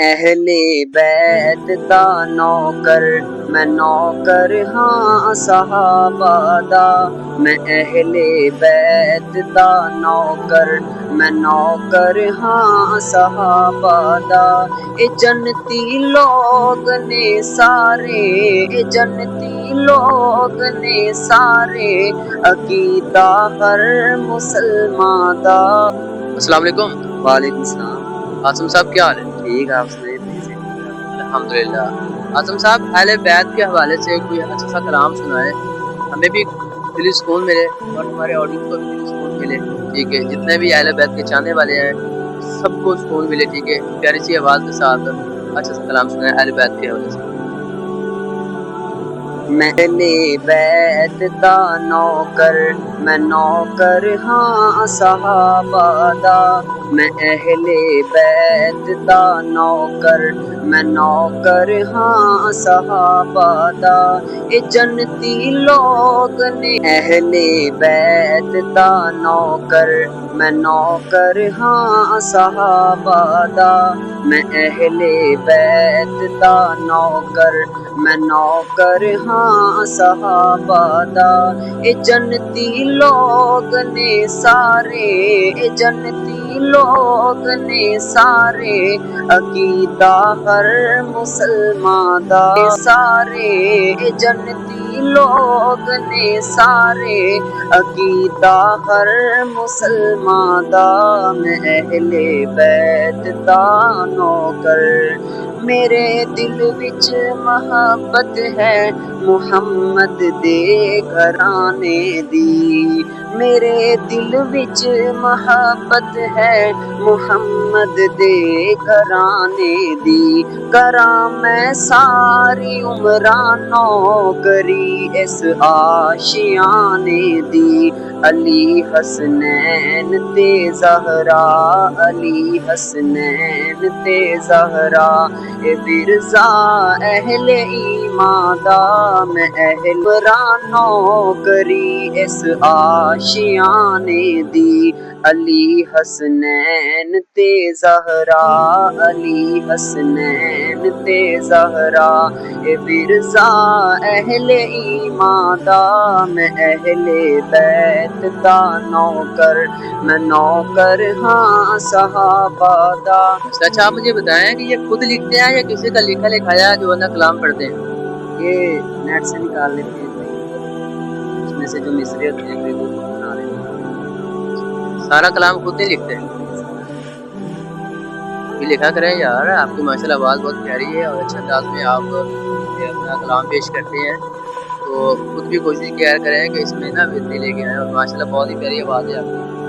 اہل بیت دا نوکر میں نوکر ہاں صحابہ دا، میں اہل بیت دا نوکر میں نوکر ہاں صحابہ دا۔ اے جنتی لوگ نے سارے، اے جنتی لوگ نے سارے، عقیدہ ہر مسلمان دا۔ السلام علیکم۔ وعلیکم السلام۔ عاصم صاحب کیا حال ہے؟ ٹھیک ہے، آپ سنائیں؟ الحمدللہ۔ عاصم صاحب اہل بیت کے حوالے سے کوئی اچھا سا کلام سنائے، ہمیں بھی دلی سکون ملے اور ہمارے آڈینس کو بھی دلی سکون ملے، ٹھیک ہے؟ جتنے بھی اہل بیت کے چاہنے والے ہیں سب کو سکون ملے، ٹھیک ہے؟ پیاری سی آواز کے ساتھ اچھا سا کلام سنائے اہل بیت کے حوالے سے۔ میں اہل بیت دا نوکر میں نوکر ہاں صحابہ دا، میں اہل بیت دا نوکر میں نوکر ہاں صحابہ دا۔ اے جنتی لوگ نے اہل بیت دا نوکر میں نوکر ہاں صحابہ دا، میں اہل بیت دا نوکر میں نوکر ہاں صحابہ دا۔ اے جنتی لوگ نے سارے، اے جنتی لوگ نے سارے، عقیدہ ہر مسلمان دا۔ سارے اے جنتی لوگ نے سارے، عقیدہ ہر مسلمان دا، میں اہل بیت دا نوکر۔ میرے دل وچ محبت ہے محمد دے گھرانے دی، میرے دل وچ محبت ہے محمد دے گھرانے دی، کراں میں ساری عمراں نوکری اس آشیانے دی۔ علی حسنین تے زہرا، علی حسنین تے زہرا، اے مرزا اہل ایمان دا، میں اہل نوکری اس آشیانے دی۔ علی حسنین تے زہرا، علی حسنین تے زہرا، اے مرزا اہل ایمان دا، میں اہل بیت دا نوکر میں نوکر ہاں صحابہ دا۔ اچھا آپ مجھے بتائیں کہ یہ خود لکھتے ہیں یا کسی کا لکھا لکھایا جو ہے نا کلام پڑھتے ہیں؟ یہ نیٹ سے نکال لیتے ہیں، اس میں سے جو مصرے ہوتے ہیں وہ بنا لیتے ہیں۔ سارا کلام خود نہیں لکھتے ہیں؟ بھی لکھا کریں یار، آپ کی ماشاءاللہ آواز بہت پیاری ہے اور اچھے انداز میں آپ اپنا کلام پیش کرتے ہیں، تو خود بھی کوشش کیا کریں کہ اس میں نا بہتری لے کے آئیں، اور ماشاءاللہ بہت ہی پیاری آواز ہے آپ کی۔